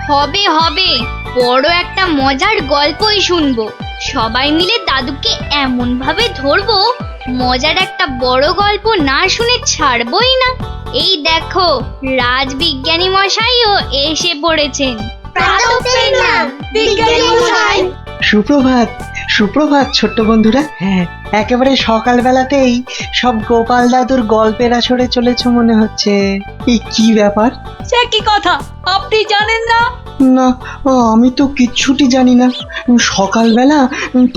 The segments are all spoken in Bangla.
হবে হবে, বড় একটা মজার গল্পই শুনবো। সবাই মিলে দাদুকে এমন ভাবে ধরবো, মজার একটা বড় গল্প না শুনে ছাড়বই না। এই দেখো, রাজবিজ্ঞানী মশাইও এসে পড়েছেন। সুপ্রভাত, সুপ্রভাত ছোট্ট বন্ধুরা। হ্যাঁ, একেবারে সকালবেলাতেই সব গোপাল দাদুর গল্পের আসরে চলেছ মনে হচ্ছে। এই কি ব্যাপার? সে কি কথা, আপনি জানেন না? না, আমি তো কিচ্ছুটি জানি না। সকালবেলা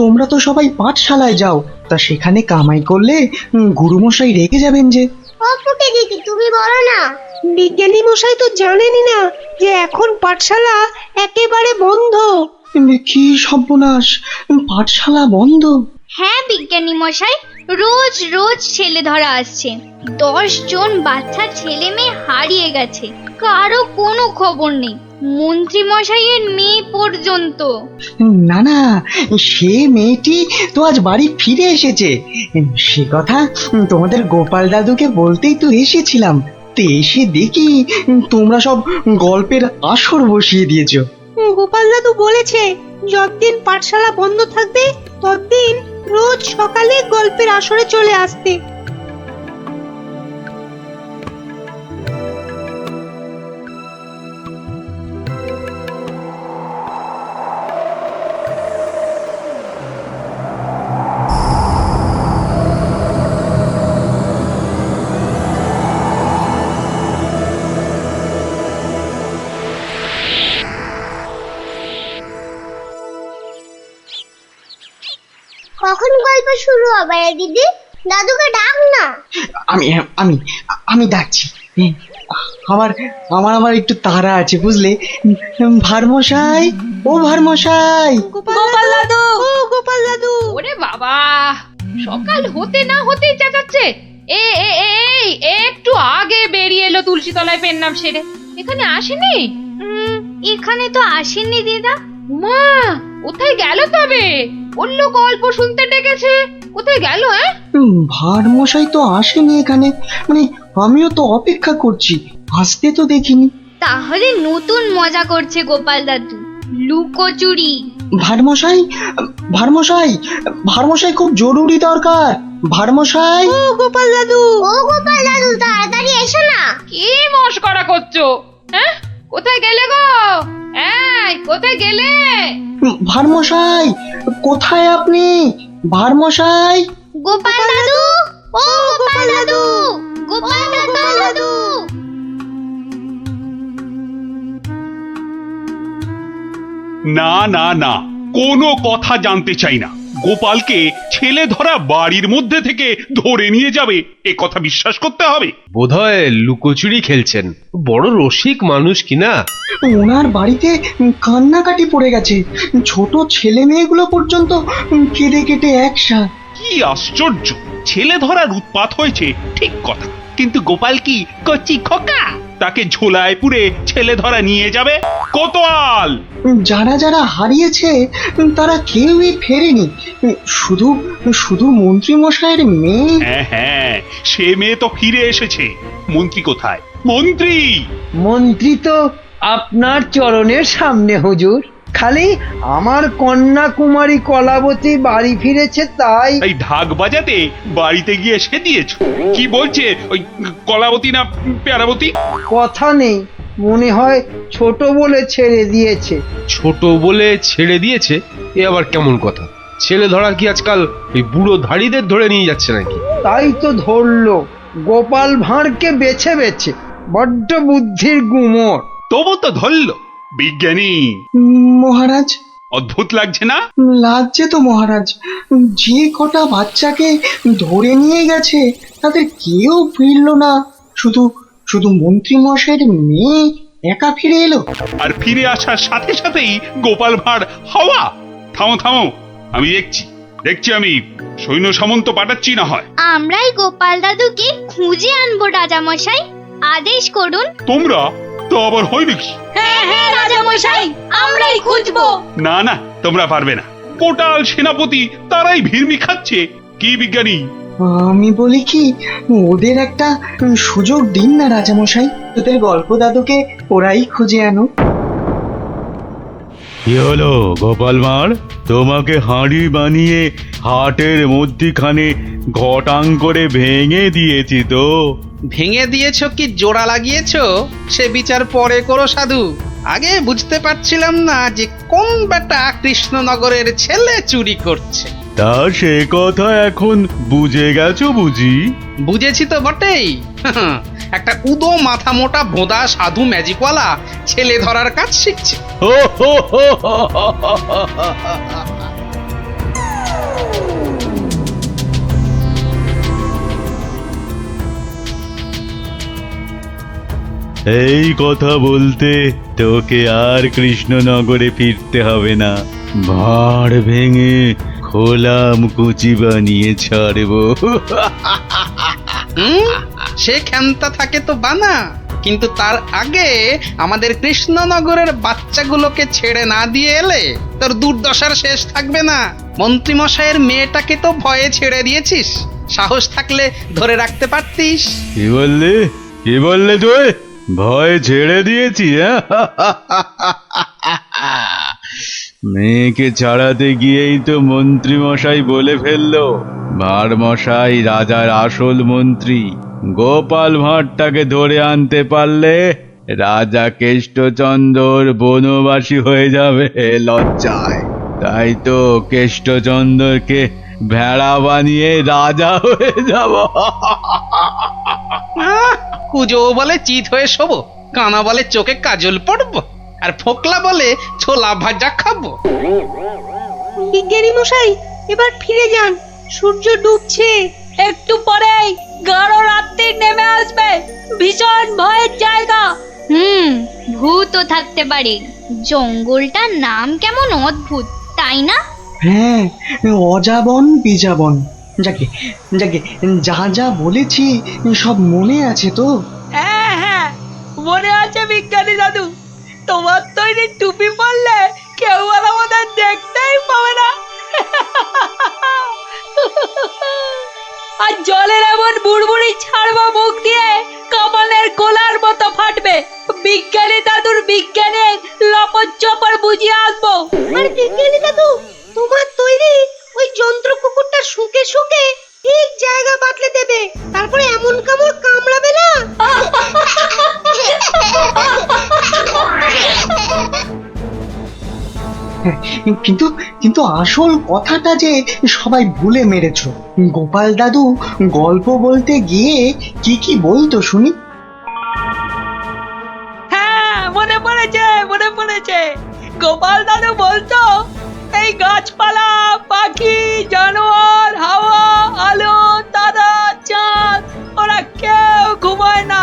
তোমরা তো সবাই পাঠশালায় যাও, তা সেখানে কামাই করলে গুরুমশাই রেগে যাবেন যে। অপুকে দিদি তুমি বলো না। বিজ্ঞানী মশাই তো জানেনই না যে এখন পাঠশালা একেবারে বন্ধ। কি সর্বনাশ, পাঠশালা বন্ধ? হ্যাঁ বিজ্ঞানী মশাই, রোজ রোজ ছেলে ধরা আসছে। 10 জন বাচ্চা ছেলে মেয়ে হারিয়ে গেছে, কারো কোনো খবর নেই, মন্ত্রী মশাইয়ের মেয়ে পর্যন্ত। না না, সে মেয়েটি তো আজ বাড়ি ফিরে এসেছে। সে কথা তোমাদের গোপাল দাদুকে বলতেই তো এসেছিলাম। তো এসে দেখি তোমরা সব গল্পের আসর বসিয়ে দিয়েছো। গোপাল দাদু বলেছে যতদিন পাঠশালা বন্ধ থাকবে ততদিন রোজ সকালে গল্পের আসরে চলে আসতে। কখন গল্প শুরু হবে রে দিদি? দাদুকে ডাক না। আমি আমি আমি ডাকছি। আমার আমার আমার একটু তাড়া আছে বুঝলে। ভারমশাই, ও ভারমশাই। গোপাল দাদু, ও গোপাল দাদু। ওরে বাবা, সকাল হতে না হতেই চেঁচাচ্ছে। এই একটু আগে বেরিয়ে এলো তুলসী তলায় পেন নাম সেরে, এখানে আসেনি? এখানে তো আসেননি দিদা। মা, কোথায় গেল তবে? অন্য গল্প শুনতে ডেকেছে, কোথায় গেল? ভারমশাই তো আসেনি এখানে, মানে আমিও তো অপেক্ষা করছি, আসতে তো দেখিনি। তাহলে নতুন মজা করছে গোপাল দাদু, লুকোচুরি। ভারমশাই, ভারমশাই, ভারমশাই খুব জরুরি দরকার। ভারমশাই, ও গোপাল দাদু। ও গোপাল দাদু তাড়াতাড়ি এসো না। কি মস্করা করছো? হ্যাঁ, কোথায় গেলে গো? এই, কোথায় গেলে? ভারমশাই, কোথায় আপনি? ভারমশাই, গোপাল দাদু, ও গোপাল দাদু, গোপাল দাদু। না না না, কোনো কথা জানতে চাই না। গোপালকে ছেলে ধরা বাড়ির মধ্যে থেকে ধরে নিয়ে যাবে, এ কথা বিশ্বাস করতে হবে? বোধহয় লুকোচুরি খেলছেন, বড় রসিক মানুষ কিনা। ওনার বাড়িতে কান্নাকাটি পড়ে গেছে, ছোট ছেলে মেয়েগুলো পর্যন্ত কেঁদে কেটে একসা। কি আশ্চর্য, ছেলে ধরার উৎপাত হয়েছে ঠিক কথা, কিন্তু গোপাল কি কচি খোকা? তাকে ঝোলায় পুরে ছেলে ধরা নিয়ে যাবে? কোতোয়াল! যারা যারা হারিয়েছে তারা কেউই ফেরেনি, শুধু শুধু মন্ত্রী মশাইয়ের মেয়ে। হ্যাঁ হ্যাঁ, সে মেয়ে তো ফিরে এসেছে। মন্ত্রী কোথায়? মন্ত্রী! মন্ত্রী তো আপনার চরণের সামনে হুজুর। খালি আমার কন্যা কুমারী কলাবতী বাড়ি ফিরেছে তাই। এই ঢাক বাজাতে বাড়িতে গিয়ে সে দিয়েছ? কি বলছে ওই কলাবতী না প্যারাবতী? কথা নেই, মনে হয় ছোট বলে ছেড়ে দিয়েছে। ছোট বলে ছেড়ে দিয়েছে? এ আবার কেমন কথা? ছেলে ধরা কি আজকাল ওই বুড়ো ধাড়িদের ধরে নিয়ে যাচ্ছে নাকি? তাই তো ধরলো গোপাল ভাঁড়কে বেছে বেছে। বড্ড বুদ্ধির গুমর। তবু তো ধরল বিজ্ঞানী। মহারাজ, অদ্ভুত লাগছে না? লাগছে তো মহারাজ। যে কটা বাচ্চাকে ধরে নিয়ে গেছে তাদের কেউ ফিরলো না, শুধু শুধু মন্ত্রী মশাইয়ের মেয়ে একা ফিরে এলো। আর ফিরে আসার সাথে সাথেই গোপাল ভাঁড় হাওয়া। থামো থামো, আমি দেখছি আমি সৈন্য সামন্ত পাঠাচ্ছি না হয়। আমরাই গোপাল দাদুকে খুঁজে আনবো রাজা মশাই, আদেশ করুন। তোমরা তো আবার হয় নাকি? হ্যাঁ হ্যাঁ রাজা মশাই, আমরাই খুঁজবো। না না, তোমরা পারবে না। কোটাল সেনাপতি তারাই ভিড়মি খাচ্ছে। কি বিজ্ঞানী? আমি বলি কি, ওদের একটা সুযোগ দিন না রাজামশাই, তোদের গল্প দাদুকে ওরাই খুঁজে আনো। কি হলো গোপাল ভাঁড়, তোমাকে হাঁড়ি বানিয়ে হাটের মধ্যিখানে ঘটাং করে ভেঙে দিয়েছি তো। ভেঙে দিয়েছো কি জোড়া লাগিয়েছো সে বিচার পরে করো সাধু। আগে বুঝতে পারছিলাম না যে কোন বেটা কৃষ্ণনগরের ছেলে চুরি করছে। তা সে কথা এখন বুঝে গেছো বুঝি? বুঝেছি তো বটেই। একটা উদো মাথা মোটা ভোঁদা সাধু ম্যাজিকওয়ালা ছেলে ধরার কাজ শিখছে। হো হো হো হো হো হো হো। এই কথা বলতে তোকে আর কৃষ্ণনগরে ফিরতে হবে না, ভাঁড় ভেঙে খোলাম কুচি বানিয়ে ছাড়বো। সে ক্ষমতা থাকে তো বানা, কিন্তু তার আগে আমাদের কৃষ্ণনগরের বাচ্চাগুলোকে ছেড়ে না দিয়ে এলে তোর দুর্দশার শেষ থাকবে না। মন্ত্রীমশাইয়ের মেয়েটাকে তো ভয়ে ছেড়ে দিয়েছিস, সাহস থাকলে ধরে রাখতে পারতিস। কি বললে, কি বললে তুই? ভয় ছেড়ে দিয়েছি? মেয়েকে ছাড়াতে গিয়েই তো মন্ত্রী মশাই বলে ফেললো ভাঁড় মশাই রাজার আসল মন্ত্রী। গোপাল ভাঁড়টাকে ধরে আনতে পারলে রাজা কেষ্টচন্দ্র বনবাসী হয়ে যাবে লজ্জায়। তাই তো কেষ্টচন্দ্রকে ভেড়া বানিয়ে রাজা হয়ে যাব। কুজো বলে চিত হয়ে শোবো, কানা বলে চোখে কাজল পড়বো, আর ফোকলা বলে ছোলা ভাজা খাবো। বিজ্ঞানী মশাই এবার ফিরে যান, সূর্য ডুবছে। একটু পরেই গাঢ় রাত্রি নেমে আসবে, ভীষণ ভয়ের জায়গা। ভূতও থাকতে পারে। জঙ্গলটার নাম কেমন অদ্ভুত, তাই না? হ্যাঁ, অজাবন বিজাবন। যাকে যাকে যা যা বলেছি সব মনে আছে তো? হ্যাঁ হ্যাঁ মনে আছে বিজ্ঞানী দাদু, তোমার তৈরি টুপি পরলে কেউ আর আমাদের দেখতেই পাবে না। আর জলের এমন বুড়বুড়ি ছাড়বো মুখ দিয়ে কামানের গোলার মতো ফাটবে। বিজ্ঞানী দাদুর বিজ্ঞানের লপট চপর বুঝিয়ে আসবো। আর বিজ্ঞানী দাদু তোমার তৈরি ওই যন্ত্র কুকুরটা শুকে শুকে ঠিক জায়গা বাতলে দেবে, তারপরে এমন কামড় কামড়াবে না। কিন্তু কিন্তু আসল কথাটা যে সবাই ভুলে মেরেছো। গোপাল দাদু গল্প বলতে গিয়ে কি কি বলতো শুনি? হ্যাঁ মনে পড়েছে, মনে পড়েছে। গোপাল দাদু বলতো এই গাছপালা, পাখি, জানোয়ার, হাওয়া, আলো, তারা, চাঁদ ওরা কেউ ঘুমায় না।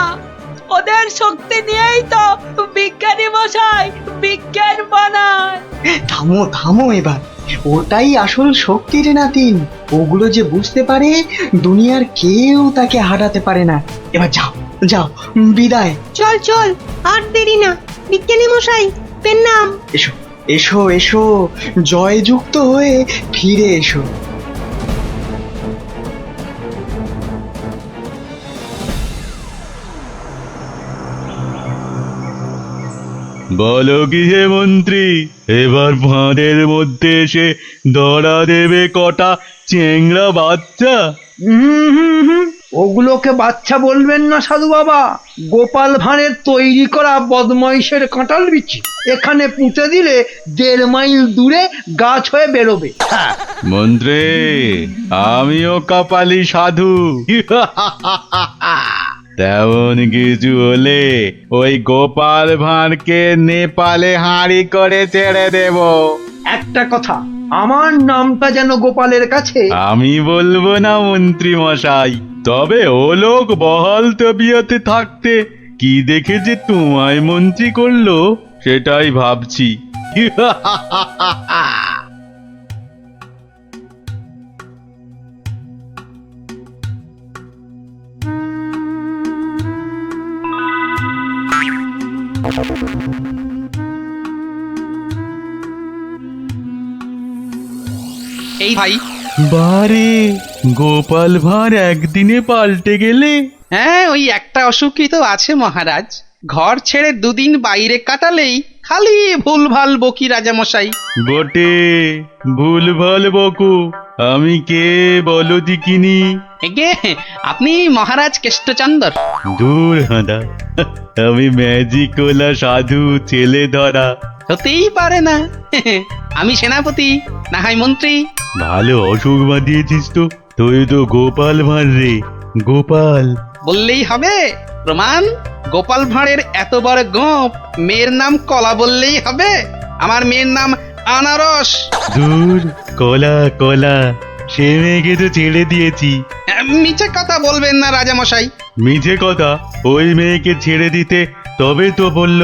ওদের শক্তি নিয়েই তো বিজ্ঞানী মশাই বিজ্ঞান বানায়। থামো থামো এবার, ওটাই আসল শক্তির নাতিন। ওগুলো যে বুঝতে পারে দুনিয়ার কেউ তাকে হারাতে পারে না। এবার যাও যাও, বিদায়। চল চল, আর দেরি না। বিজ্ঞানী মশাই পেন নাম। এসো এসো এসো, জয়যুক্ত হয়ে ফিরে এসো। বলো কি হে মন্ত্রী, এবার ফাঁদের মধ্যে এসে ধরা দেবে কটা চেংড়া বাচ্চা? ওগুলোকে বাচ্চা বলবেন না সাধু বাবা, গোপাল ভাঁড়ের তৈরি করা বদমাইশের কাঁঠাল বিচি। এখানে পুঁতে দিলে 1.5 মাইল দূরে গাছ হয়ে বেরোবে। মন্ত্রী, আমিও কপালি সাধু। তেমন কিছু হলে ওই গোপাল ভাঁড়কে নেপালে হাঁড়ি করে ছেড়ে দেব। একটা কথা, আমার নামটা যেন গোপালের কাছে। আমি বলবো না মন্ত্রী মশাই, তবে ও লোক বহাল তবিয়তে থাকতে কি দেখে যে তোমায় মন্ত্রী করলো সেটাই ভাবছি। এই ভাই। বারে, গোপাল ভাঁড় একদিনে পাল্টে গেলে। হ্যাঁ, ওই একটা অসুখই তো আছে মহারাজ। ঘর ছেড়ে দুদিন বাইরে কাটালেই খালি ভুলভাল বকি রাজামশাই। বটে, ভুলভাল বকো। আমি কে বলো দিকিনি? এগে আপনি মহারাজ কেষ্টচন্দর। দূর হাঁদা, আমি ম্যাজিক ওলা সাধু ছেলে ধরা। হতেই পারে না। আমি সেনাপতি, না হয় মন্ত্রী। ভালো অসুখ বাঁধিয়েছিস তো। তুই তো গোপাল ভাঁড় রে, গোপাল। বললেই হবে? প্রমাণ? গোপাল ভাঁড়ের এত বড় গোপ, মেয়ের নাম কলা বললেই হবে? আমার মেয়ের নাম আনারস। দূর, কলা কলা, সে মেয়েকে তো ছেড়ে দিয়েছি। মিছে কথা বলবেন না রাজামশাই। মিছে কথা? ওই মেয়েকে ছেড়ে দিতে তবে তো বলল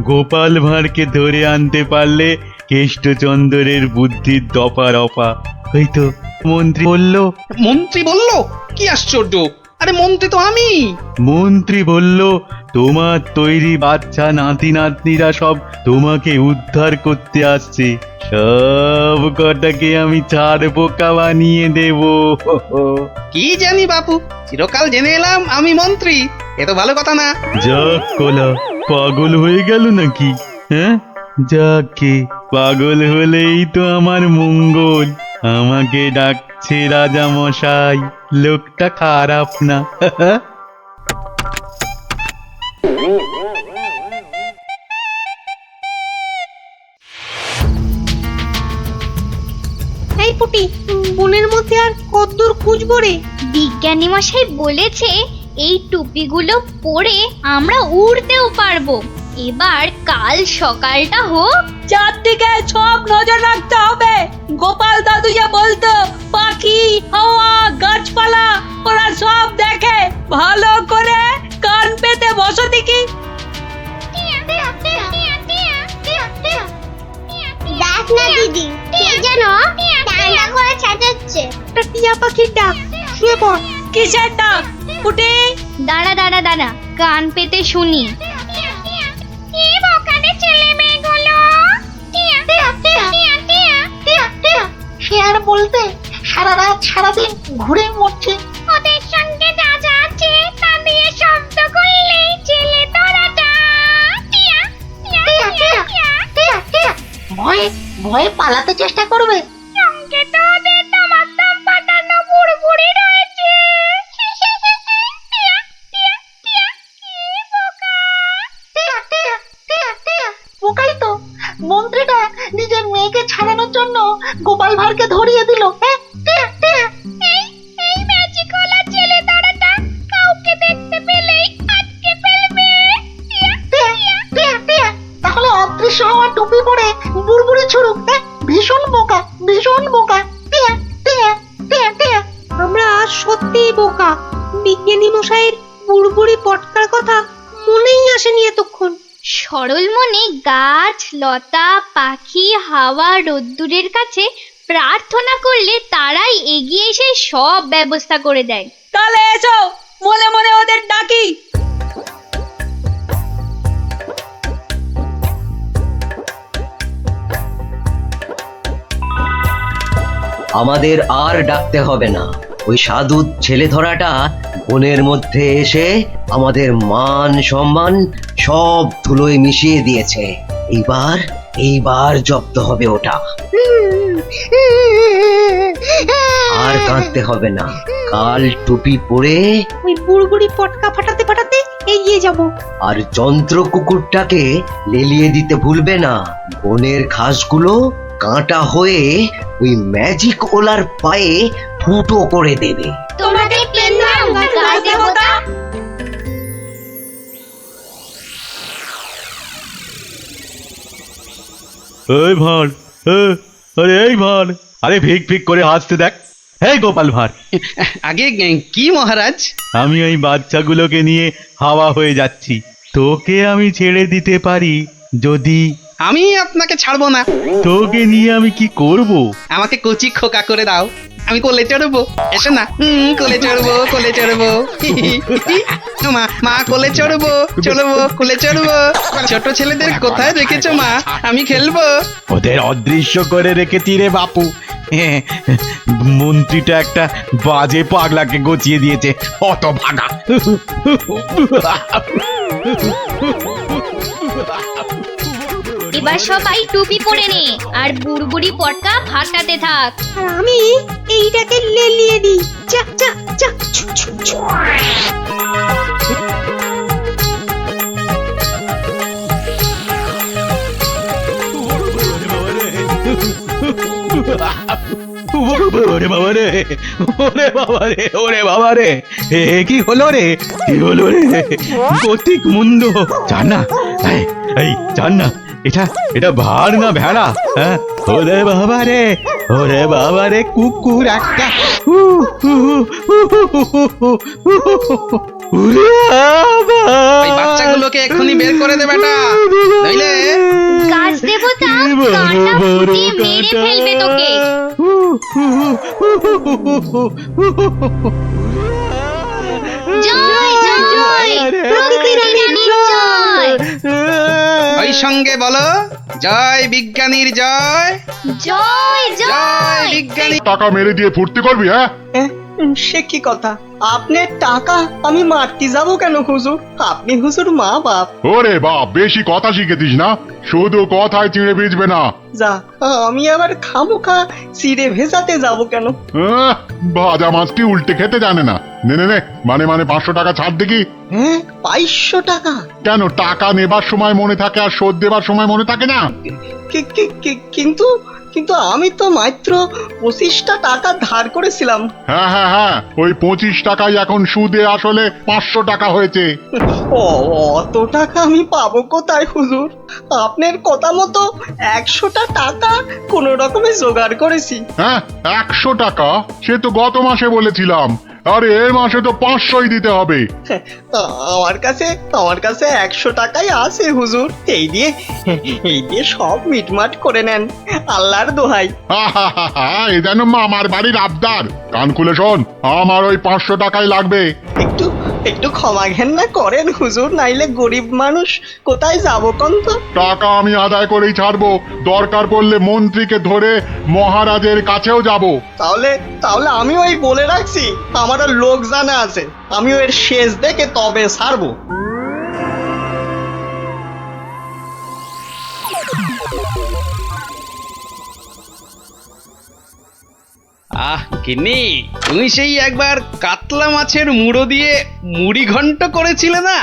গোপাল ভাঁড়কে ধরে আনতে পারলে কেষ্টচন্দ্রের বুদ্ধির দফা রফা। ওই তো মন্ত্রী বলল। মন্ত্রী বলল? কি আশ্চর্য! আরে মন্ত্রী তো আমি। মন্ত্রী বলল তোমার তৈরি বাচ্চা নাতি নাতনিরা সব তোমাকে উদ্ধার করতে আসছে, সব কটাকে আমি ছাড় বোকা বানিয়ে দেব। কি জানি বাপু, চিরকাল জেনে এলাম আমি মন্ত্রী। এ তো ভালো কথা না। যাক কলা, পাগল হয়ে গেল নাকি? হ্যাঁ, যাকে পাগল হলেই তো আমার মঙ্গল। আমাকে ডাকছে রাজা মশাই, লোকটা খারাপ না। এই পুটি, বনের মধ্যে আর কতদূর খুঁজবো রে? বিজ্ঞানী মশাই বলেছে এই টুপিগুলো পরে আমরা উড়তেও পারবো। এবার কাল সকালটা হোক। চারদিকে সব নজর রাখতে হবে। গোপাল দাদু যা বলতো, পাখি, হাওয়া, গাছপালা ওরা সব দেখে। ভালো করে কান পেতে বসো দেখি। দেখ না দিদি, কে যেন টান্ডা করে চেঁচাচ্ছে। একটা টিয়া পাখির ডাক। শুয়ে পড়। কিসের ডাক পুটি? দাঁড়া দাঁড়া দাঁড়া, কান পেতে শুনি। সে আর বলতে, সারা রাত সারাদিন ঘুরে মরছে। ওদের সঙ্গে যা যা আছে তা দিয়ে শব্দ করলেই ছেলে তোরাটা ভয়ে ভয়ে পালাতে চেষ্টা করবে। সঙ্গে তো ওদের তোমার দাম পাঠানো বুড়বুড়ি রয়েছে। বোকাই তো, মন্ত্রীটা নিজের মেয়েকে ছাড়ানোর জন্য গোপাল ভাঁড়কে ধরিয়ে দিল। এই ম্যাজিকওয়ালা ছেলে তোরাটা কাউকে দেখতে পেলেই আটকে ফেলবে। তাহলে অদৃশ্য হওয়া টুপি পরে বুড়বুড়ি ছুড়ুক। ভীষণ বোকা, ভীষণ বোকা। আমরা সত্যিই বোকা। বিজ্ঞানী মশাইয়ের বুড়বুড়ি পটকার কথা মনেই আসেনি এতক্ষণ। সরল মনে গাছ, লতা, পাখি, হাওয়া, রোদ্দুরের কাছে প্রার্থনা করলে তারাই এগিয়ে এসে সব ব্যবস্থা করে দেয়। তাহলে এসো, মনে মনে ওদের ডাকি। আমাদের আর ডাকতে হবে না। ওই সাধু ছেলে ধরাটা বনের মধ্যে এসে আমাদের মান সম্মান সব ধুলোয় মিশিয়ে দিয়েছে। এইবার জব্দ হবে ওটা। আর কাঁদতে হবে না। কাল টুপি পরে ওই বুড়বুড়ি পটকা ফাটাতে ফাটাতে এগিয়ে যাব। আর যন্ত্র কুকুরটাকে লেলিয়ে দিতে ভুলবে না। বনের ঘাসগুলো কাঁটা হয়ে ওই ম্যাজিক ওলার পায়ে ফুটো করে দেবে। তোমাকে পেলাম গাছ দেবতা। এই ভাঁড়, আরে এই ভাঁড়, আরে ফিক ফিক করে হাসতে দেখ। এই গোপাল ভাঁড়, আগে কি মহারাজ? আমি ওই বাচ্চাগুলোকে নিয়ে হাওয়া হয়ে যাচ্ছি। তোকে আমি ছেড়ে দিতে পারি যদি। আমি আপনাকে ছাড়বো না। তোকে নিয়ে আমি কি করব? আমাকে কচি খোকা করে দাও, আমি কোলে চড়বো। এসো না, কোলে চড়বো, কোলে চড়বো। মা মা কোলে চড়বো, চড়বো, কোলে চড়বো। ছোট ছেলেদের কোথায় রেখেছো মা? আমি খেলবো। ওদের অদৃশ্য করে রেখেছি রে বাপু। মন্ত্রীটা একটা বাজে পাগলাকে গচিয়ে দিয়েছে, অত ভাগা। এবার সবাই টুপি পরে নে আর বুড়বুড়ি পটকা ফাটাতে থাক। আর আমি এইটাকে লেলিয়ে দিই। যা যা যা ছু, ছু, ছু। ওরে বাবা রে, ওরে বাবা রে, ওরে বাবা রে, কি হলো রে, কি হলো রে? গতিক মুন্ড, জান না, এই জান না, এটা এটা ভাড় না ভেড়া? হ্যাঁ, ওরে বাবা রে, ওরে বাবা রে, কুকুর একটা। ওই বাচ্চাগুলোকে এক্ষুনি বের করে দে বেটা, নইলে গাছ দেবতা কাঁটা ফুটিয়ে মেরে ফেলবে তোকে। জয় জয় প্রকৃতির জয়। ওই সঙ্গে বলো, জয় বিজ্ঞানীর জয়, জয় জয় জয়। বিজ্ঞানী। টাকা মেরে দিয়ে ফুর্তি করবি? হ্যাঁ, সে কি কথা? আপনার টাকা আমি মারতে যাব কেন হুজুর? আপনি হুজুর মা বাপ। ওরে বাপ, বেশি কথা শিখেছিস না, শুধু কথায় চিড়ে ভিজবে না। যা, আমি আবার খামোখা চিড়ে ভেজাতে যাব কেন? ভাজা মাছটি উল্টে খেতে জানে না। নে নে নে, মানে 500 টাকা ছাড় দেখি। হ্যাঁ, 2200 টাকা? কেন, টাকা নেবার সময় মনে থাকে আর শোধ দেবার সময় মনে থাকে না? কিন্তু কিন্তু আমি তো মাত্র 25টা টাকা ধার করেছিলাম। হ্যাঁ হ্যাঁ হ্যাঁ, ওই 25 টাকাই এখন সুদে আসলে 500 টাকা হয়েছে। অত টাকা আমি পাবো কোথায় হুজুর? আপনার কথা মতো 100টা টাকা কোন রকমে জোগাড় করেছি। হ্যাঁ, 100 টাকা? সে তো গত মাসে বলেছিলাম। আরে এ মাসে তো 500ই দিতে হবে। আমার কাছে 100 টাকাই আছে হুজুর। এই দিয়ে সব মিটমাট করে নেন, আল্লাহর দোহাই। এ যেন মামার বাড়ির আবদার। কান খুলে শোন, আমার ওই 500 টাকাই লাগবে। একটু ক্ষমা ঘেন্না করেন হুজুর, নাইলে গরিব মানুষ কোথায় যাবো কোন তো? টাকা আমি আদায় করেই ছাড়বো, দরকার পড়লে মন্ত্রীকে ধরে মহারাজের কাছেও যাব। তাহলে আমি ওই বলে রাখছি, আমারও লোক জানা আছে, আমি এর শেষ দেখে তবে ছাড়বো। আহ গিন্নি, তুমি সেই একবার কাতলা মাছের মুড়ো দিয়ে মুড়ি ঘন্ট করেছিলে না?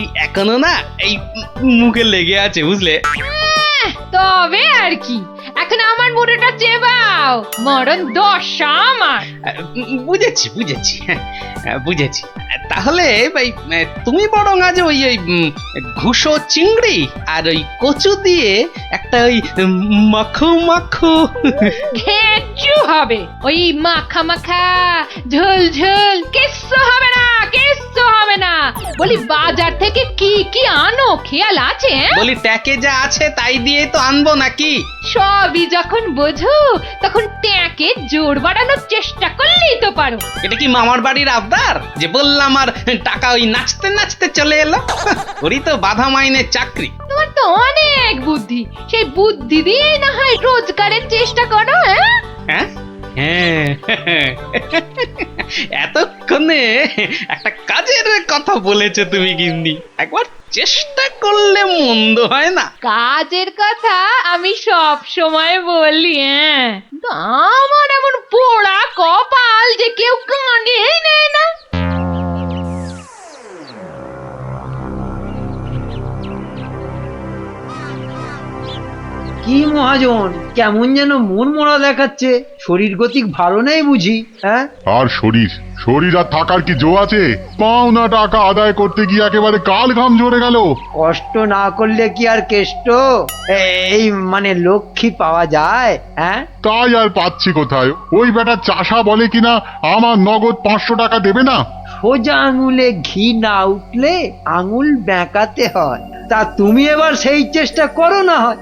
এই এখনো না এই মুখে লেগে আছে, বুঝলে? তবে আর কি, এখন আমার মুড়োটা চেবাও, মরণ দশা আমার। বুঝেছি বুঝেছি। তাহলে ভাই তুমি বরং আজ ওই ঘুষো চিংড়ি আর ওই কচু দিয়ে একটা ওই মাখো মাখো ঘেঁচু হবে। ওই মাখা মাখা ঝোল ঝোল কিচ্ছু হবে না, কিচ্ছু হবে না। বলি বাজার থেকে কি কি আনো খেয়াল আছে? বলি ট্যাকে যা আছে তাই দিয়ে তো আনবো নাকি? সবই যখন বোঝো তখন ট্যাকে জোর বাড়ানোর চেষ্টা করলেই তো পারো। এটা কি মামার বাড়ির আবদার যে বললাম আর টাকা ওই নাচতে নাচতে চলে এলো? ওরই তো বাধা মাইনের চাকরি। তোমার তো অনেক বুদ্ধি, সেই বুদ্ধি দিয়েই না হয় রোজগারের চেষ্টা করো। হ্যাঁ হ্যাঁ, এতক্ষণে একটা কাজের কথা বলেছে তুমি গিন্নি, একবার চেষ্টা করলে মন্দ হয় না। কাজের কথা আমি সব সময় বলি, কিন্তু আমার এমন পোড়া কপাল যে কেউ কানেই নেয় না। কি মহাজন, কেমন যেন মন মরা দেখাচ্ছে, শরীর গতিক ভালো নেই বুঝি? হ্যাঁ, আর শরীর আর থাকার কি জো আছে? পাওনা টাকা আদায় করতে গিয়ে একেবারে কাল ঘাম ঝরে গেল। কষ্ট না করলে কি আর কেষ্ট এই মানে লক্ষ্মী পাওয়া যায়? হ্যাঁ, তাই আর পাচ্ছি কোথায়? ওই বেটা চাষা বলে কিনা আমার নগদ 500 টাকা দেবে না। সোজা আঙুলে ঘি না উঠলে আঙুল বেঁকাতে হয়। তা তুমি এবার সেই চেষ্টা করো না হয়।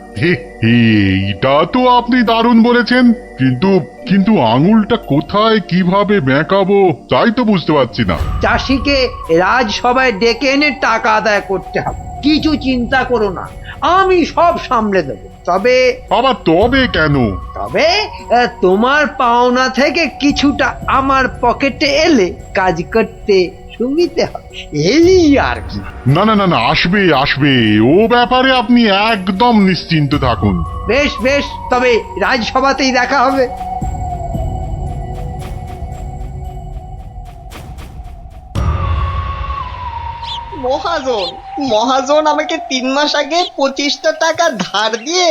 এইটা তো আপনি দারুণ বলেছেন, কিন্তু আঙুলটা কোথায় কিভাবে বেঁকাবো তাই তো বুঝতে পারছি না। চাষিকে রাজসভায় ডেকে এনে টাকা আদায় করতে হবে। কিছু চিন্তা করো না, আমি সব সামলে দেবো। তবে আবার তবে কেন? তবে তোমার পাওনা থেকে কিছুটা আমার পকেটে এলে কাজ করতে সুবিধে হবে, এই আর কি। না না না না, আসবে আসবে, ও ব্যাপারে আপনি একদম নিশ্চিন্ত থাকুন। বেশ বেশ, তবে রাজসভাতেই দেখা হবে। মহাজন মহাজন আমাকে 3 মাস আগে 25টা টাকা ধার দিয়ে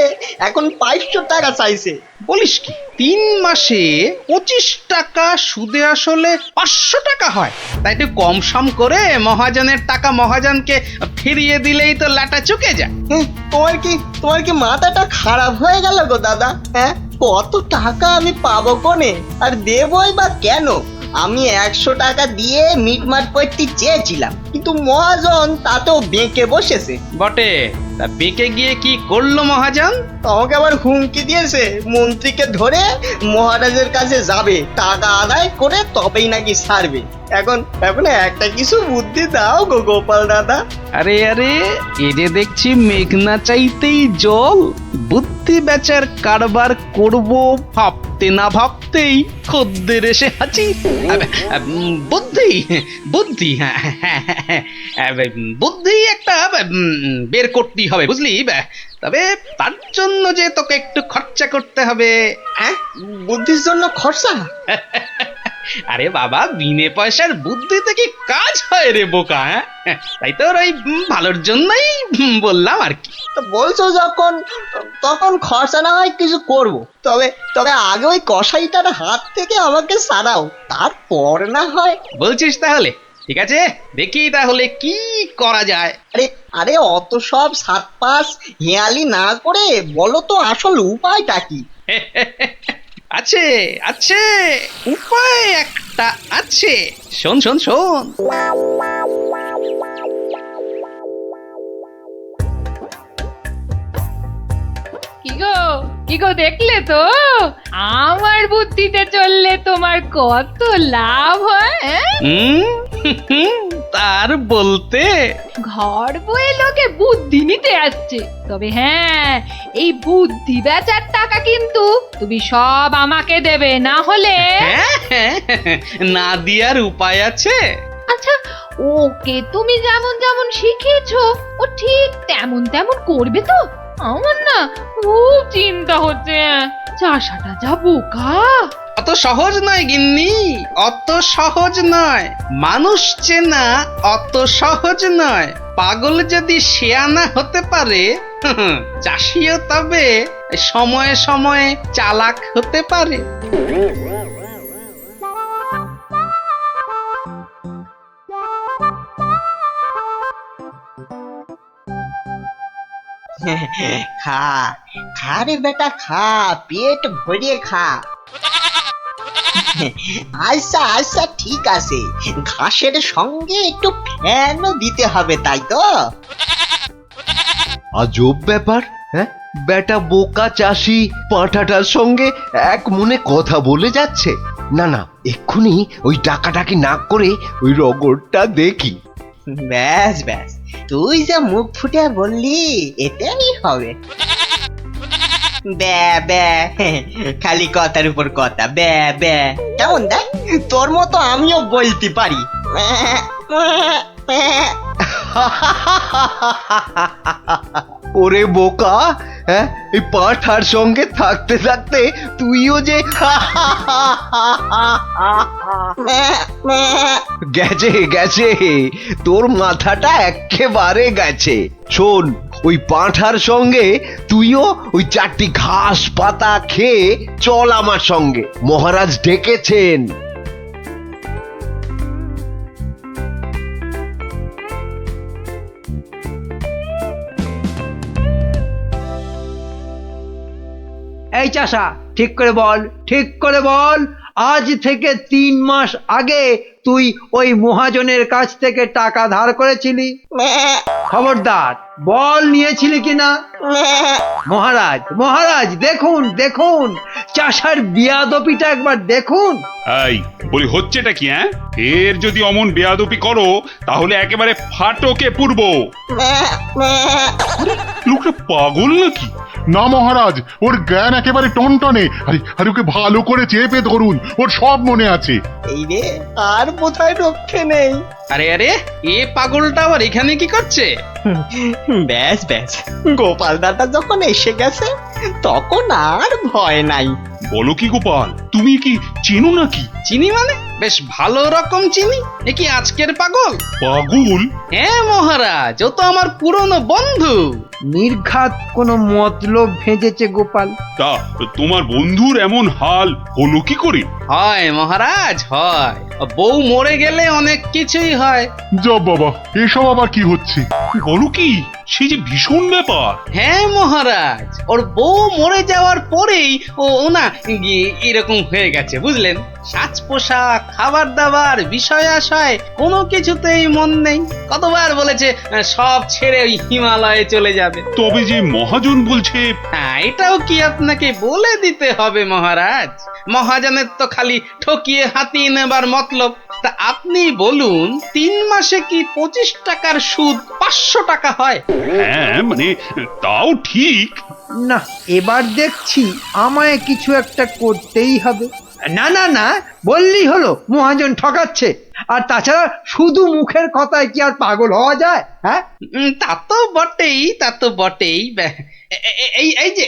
এখন 500 টাকা চাইছে। বলিস কি 3 মাসে 25 টাকা সুদে আসলে 500 টাকা হয়? তাই একটু কম সম করে মহাজনের টাকা মহাজনকে ফিরিয়ে দিলেই তো লাটা চুকে যায়। তোমার কি মাথাটা খারাপ হয়ে গেল গো দাদা? হ্যাঁ, কত টাকা আমি পাবো কোনে, আর দেবই বা কেন? আমি 100 টাকা দিয়ে মিটমাট করতে চেয়েছিলাম, কিন্তু মহাজন তাতেও বেঁকে বসেছে। বটে, তা বেঁকে গিয়ে কি করলো মহাজন? আমাকে আবার হুমকি দিয়েছে, মন্ত্রীকে ধরে মহারাজের কাছে যাবে, টাকা আদায় করে তবেই নাকি ছাড়বে। এখন এখন একটা কিছু বুদ্ধি দাও গো গোপাল দাদা। আরে আরে, এ যে দেখছি মেঘনা চাইতেই জল। বুদ্ধি বেচার কারবার করব ভাবতে না ভাবতেই খদ্দের এসে হাজির। বুদ্ধি বুদ্ধি হ্যাঁ হ্যাঁ, হ্যাঁ, বুদ্ধি একটা বের করতেই হবে, বুঝলি? তবে তার জন্য যে তোকে একটু খরচা করতে হবে। হ্যাঁ, বুদ্ধির জন্য খরচা? আরে বাবা, বিনে পয়সার বুদ্ধিতে কি কাজ হয় রে বোকা? হ্যাঁ, তাই তোর ওই ভালোর জন্যই বললাম আর কি। তো বলছো যখন, তখন খরচা না হয় কিছু করব, তবে তবে আগে ওই কসাইটার হাত থেকে আমাকে সারাও, তারপর না হয়। বলছিস তাহলে? ঠিক আছে, দেখি তাহলে কি করা যায়। আরে আরে, অত সব 7-5 হেয়ালি না করে বলো তো আসল উপায়টা কি? আছে আছে, উপায় একটা আছে। শোন শোন শোন। কি গো দেখলে তো আমার বুদ্ধিতে চললে তোমার কত লাভ হয়? তার বলতে ঘর বয়ে লোকে বুদ্ধি নিতে আসছে, তবে হ্যাঁ, এই বুদ্ধি বেচার টাকা কিন্তু তুমি সব আমাকে দেবে, না হলে না দিয়ার উপায় আছে। আচ্ছা, ওকে তুমি যেমন যেমন শিখিয়েছো ও ঠিক তেমন তেমন করবে তো? আমার না খুব চিন্তা হচ্ছে, চাষাটা যা বোকা। অত সহজ নয় গিন্নি, অত সহজ নয়। মানুষ চেনা অত সহজ নয়। পাগল যদি শেয়ানা হতে পারে, চাষিও তবে সময়ে সময়ে চালাক হতে পারে। খা খা রে বেটা, খা, পেট ভরিয়ে খা। আচ্ছা আচ্ছা, ঠিক আছে, ঘাসের সঙ্গে একটু ফ্যানও দিতে হবে, তাই তো? আজব ব্যাপার, হ্যাঁ? বেটা বোকা চাষি পাঁঠাটার সঙ্গে এক মনে কথা বলে যাচ্ছে। না না, এক্ষুনি ওই ডাকাডাকি না করে ওই রগরটা দেখি। ব্যাস ব্যাস, তুই যা মুখ ফুটে বললি এটাই হবে। ব্যা ব্যা, খালি কথার উপর কথা, ব্যা ব্যা। কেমন দেখ, তোর মতো আমিও বলতে পারি। ওরে বোকা, হ্যাঁ, এই পাঁঠার সঙ্গে থাকতে থাকতে তুইও যে গেছে গেছে, তোর মাথাটা একেবারে গেছে। শোন, ওই পাঁঠার সঙ্গে তুইও ওই 4টি ঘাস পাতা খেয়ে চল আমার সঙ্গে, মহারাজ ডেকেছেন। এই চাষা, ঠিক করে বল, ঠিক করে বল, আজ থেকে 3 মাস আগে তুই ওই মহাজনের কাছ থেকে টাকা ধার করেছিলি? খবরদার, বল নিয়েছিলে কিনা? মহারাজ মহারাজ, দেখুন দেখুন, চাষার বিয়াদপিটা একবার দেখুন। এই বলি হচ্ছেটা কি? হ্যাঁ, এর যদি অমন বেয়াদপি করো তাহলে একেবারে ফাটকে পুরব। লোকটা পাগল নাকি? না মহারাজ, ওর জ্ঞান একেবারে টনটনে। আরে আরে ওকে ভালো করে চেপে ধরুন, ওর সব মনে আছে। এই রে, আর বোধহয় রক্ষে নেই। আরে আরে, এ পাগলটা আবার এখানে কি করছে? ব্যাস ব্যাস, গোপাল দাদা যখন এসে গেছে তখন আর ভয় নাই। বলো কি গোপাল, তুমি কি চেনো নাকি? চিনি মানে? বেশ ভালো রকম চিনি। এ কি আজকের পাগল? পাগল? হ্যাঁ মহারাজ, ও তো আমার পুরনো বন্ধু। নির্ঘাত কোনো মতলব ভেজেছে গোপাল। তা তোমার বন্ধুর এমন হাল হলো কি করে? হয় মহারাজ, হয়। বউ মরে গেলে অনেক কিছুই হয়। যা বাবা, এসব আবার কি হচ্ছে? বলো কি, সে যে ভীষণ ব্যাপার। হ্যাঁ মহারাজ, ওর বউ মরে যাওয়ার পরেই ও না এরকম হয়ে গেছে, বুঝলেন? সাজ পোশাক, খাবার দাবার, বিষয় আশয় কোনো কিছুতেই মন নেই। কতবার বলেছে সব ছেড়ে ওই হিমালয়ে চলে যাবে। তবে যে মহাজন বলছে। হ্যাঁ, এটাও কি আপনাকে বলে দিতে হবে মহারাজ? মহাজনের তো খালি ঠকিয়ে হাতিয়ে নেবার মতলব। তা আপনি বলুন, 3 মাসে কি 25 টাকার সুদ 500 টাকা হয়? হ্যাঁ মানে তাও ঠিক। না, এবার দেখছি আমায় কিছু একটা করতেই হবে। না না না, বললেই হলো মহাজন ঠকাচ্ছে। আর তাছাড়া শুধু মুখের কথায় কি আর পাগল হওয়া যায়? হ্যাঁ, তা তো বটেই, তা তো বটেই।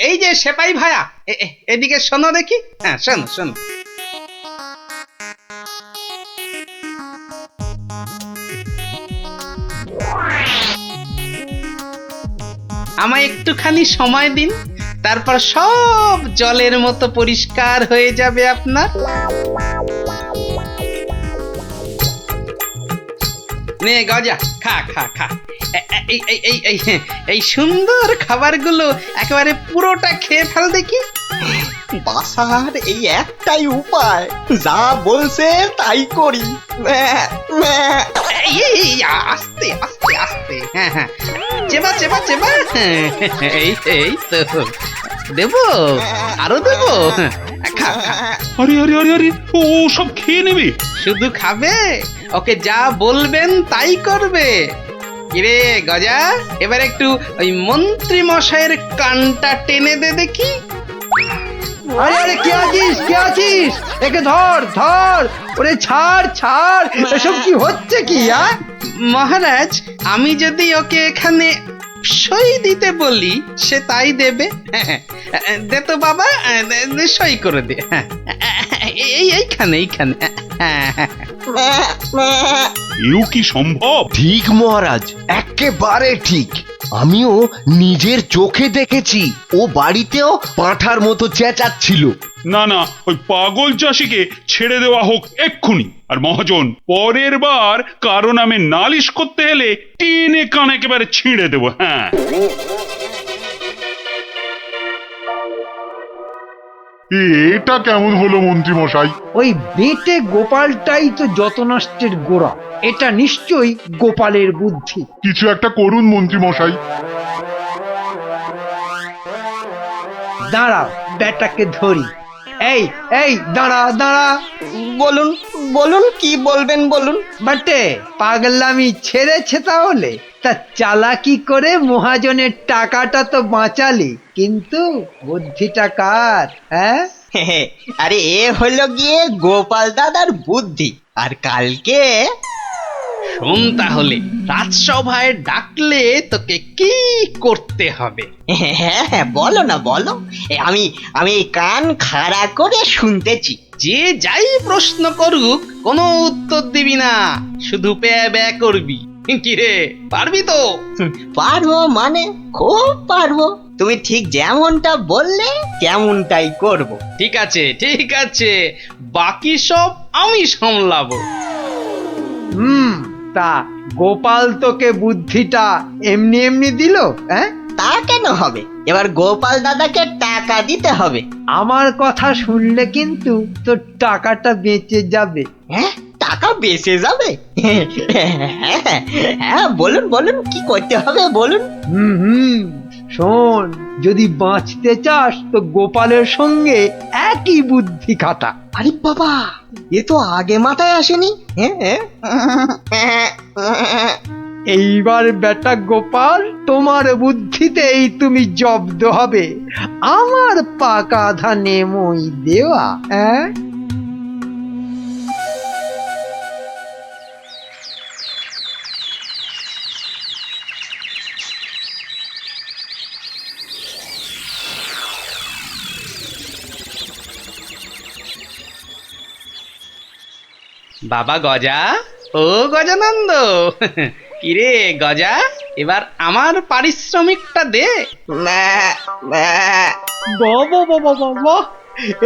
এই যে সেপাই ভায়া, এদিকে শোনো দেখি। হ্যাঁ, শোনো শোনো। আমায় একটুখানি সময় দিন, তারপর সব জলের মতো পরিষ্কার হয়ে যাবে আপনার। নে গজা, খা খা খা। এই সুন্দর খাবারগুলো একেবারে পুরোটা খেয়ে ফেল দেখি। বাসার এই একটাই উপায়, যা বলছে তাই করি। আস্তে আস্তে আস্তে। হ্যাঁ হ্যাঁ, চেবা চেবা চেবা। এই তো দেবো, আরো দেবো। খা খা। আরে আরে আরে আরে, ও সব খেয়ে নেবে? শুধু খাবে? ওকে যা বলবেন তাই করবে। কিরে গজা, এবার একটু ওই মন্ত্রী মশাইয়ের কানটা টেনে দে দেখি। আরে আরে, কে আছিস কে আছিস? একে ধর ধর। ওরে ছাড় ছাড়, এসব কি হচ্ছে কি? মহারাজ, আমি যদি ওকে এখানে সই দিতে বলি সে তাই দেবে। দে তো বাবা, সই করে দে। এইখানে এইখানে। এও কি সম্ভব? ঠিক মহারাজ, একেবারে ঠিক। আমিও নিজের চোখে দেখেছি, ও বাড়িতেও পাঁঠার মতো চেঁচাচ্ছিল। না না, ওই পাগল চাষিকে ছেড়ে দেওয়া হোক এক্ষুনি। আর মহাজন, পরের বার কারো নামে নালিশ করতে এলে টেনে কান একেবারে ছিঁড়ে দেবো। হ্যাঁ, এটা কেমন হলো মন্ত্রী মশাই? ওই বেটে গোপালটাই তো যত নষ্টের গোড়া। এটা নিশ্চয়ই গোপালের বুদ্ধি। কিছু একটা করুন মন্ত্রী মশাই। দাঁড়াও, বেটাকে ধরি। এই এই, দাঁড়া দাঁড়া। বলুন বলুন, কি বলবেন বলুন। বাটে, পাগলামি ছেড়েছে তাহলে? তা চালাকি করে মহাজনের টাকাটা তো বাঁচালি, কিন্তু বুদ্ধিটা কার? হ্যাঁ, আরে এ হলো গিয়ে গোপাল দাদার বুদ্ধি। আর কালকে শোন তাহলে, রাজসভায় ডাকলে তোকে কি করতে হবে? হ্যাঁ, বলো না বলো। আমি কান খাড়া করে শুনতেছি। যে যাই প্রশ্ন করুক কোনো উত্তর দিবি না, শুধু প্যা ব্যা করবি। কিরে, পারবি তো? পারবো মানে খুব পারবো। তুমি ঠিক যেমনটা বললে তেমনটাই করব। ঠিক আছে ঠিক আছে, বাকি সব আমি সামলাবো। তা গোপাল তোকে বুদ্ধিটা এমনি এমনি দিল? হ্যাঁ, তা কেন হবে? এবার গোপাল দাদাকে টাকা দিতে হবে। আমার কথা শুনলে কিন্তু তোর টাকাটা বেঁচে যাবে। হ্যাঁ, তা টাকা বেঁচে যাবে? হ্যাঁ বলুন বলুন, কি করতে হবে বলুন। হুম, শোন, যদি বাঁচতে চাস তো গোপালের সঙ্গে একই বুদ্ধি খাটা। আরে বাবা, এ তো আগে মাথায় আসেনি। এইবার বেটা গোপাল, তোমার বুদ্ধিতেই তুমি জব্দ হবে। আমার পাকা ধানে মই দেওয়া। বাবা গজা, ও গজানন্দ, কিরে গজা, এবার আমার পারিশ্রমিকটা দে। বাবা বাবা বাবা,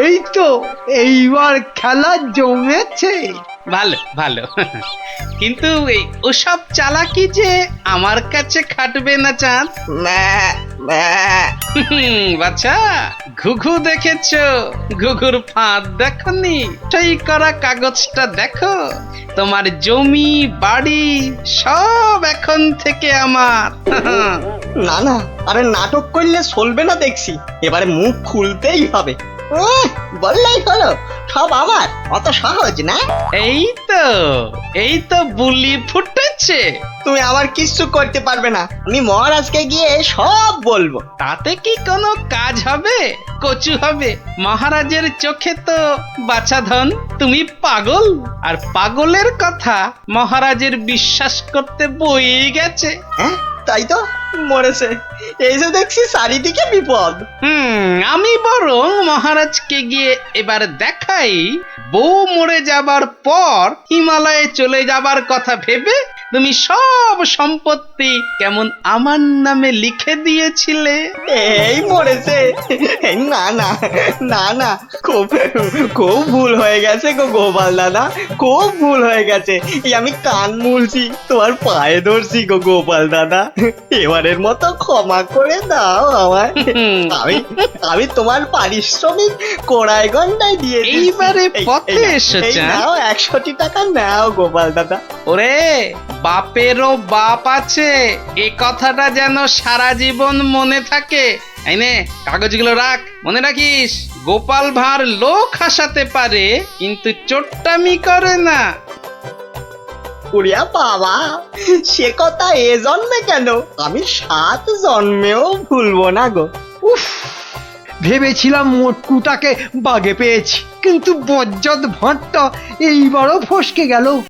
এই তো এইবার খেলা জমেছে। ভালো ভালো, কিন্তু এই ওসব চালাকি যে আমার কাছে খাটবে না চাঁদ। বাচ্চা, ঘুঘু দেখেছো? ঘুঘুর ফাঁদ দেখনি? সেই করা কাগজটা দেখো। তোমার জমি বাড়ি সব এখন থেকে আমার। না না, আরে নাটক করলে চলবে না দেখছি, এবারে মুখ খুলতেই হবে। বললেই হলো সব আমার, অত সহজ না। এই তো বুলি ফুটেছে। তুমি আমার কিচ্ছু করতে পারবে না, আমি মহারাজকে গিয়ে সব বলবো। তাতে কি কোনো কাজ হবে? কচু হবে। মহারাজের চোখে তো বাছা ধন। তুমি পাগল, আর পাগলের কথা মহারাজের বিশ্বাস করতে বই গেছে। হ্যাঁ তাই তো, মরেছে। এই যে দেখছি চারিদিকে বিপদ। আমি বরং মহারাজকে গিয়ে এবার দেখাই, বউ মরে যাবার পর হিমালয়ে চলে যাবার কথা ভেবে তুমি সব সম্পত্তি কেমন আমার নামে লিখে দিয়েছিলে। এই মরেছে। না না না না, খুব খুব ভুল হয়ে গেছে গো গোপাল দাদা, খুব ভুল হয়ে গেছে। এই আমি কান মুলছি, তোমার পায়ে ধরছি গো গোপাল দাদা, এবারের মতো ক্ষমা করে দাও আমায়। আমি তোমার পারিশ্রমিক কোড়ায় গন্ডায় দিয়ে দিচ্ছি। এইবারে পথে এসেছে। নাও 100 টাকা নাও গোপাল দাদা। ওরে, বাপেরও বাপ আছে, এ কথাটা যেন সারা জীবন মনে থাকে। এই নে, কাগজগুলো রাখ। মনে রাখিস, গোপাল ভাঁড় লোক হাসাতে পারে কিন্তু চোট্টামি করে না। উড়িয়া বাবা, সে কথা এ জন্মে কেন, আমি 7 জন্মেও ভুলবো না গো। উফ, ভেবেছিলাম মোটকুটাকে বাগে পেয়েছি, কিন্তু বজ্জাত ভাঁড়টা এইবারও ফসকে গেল।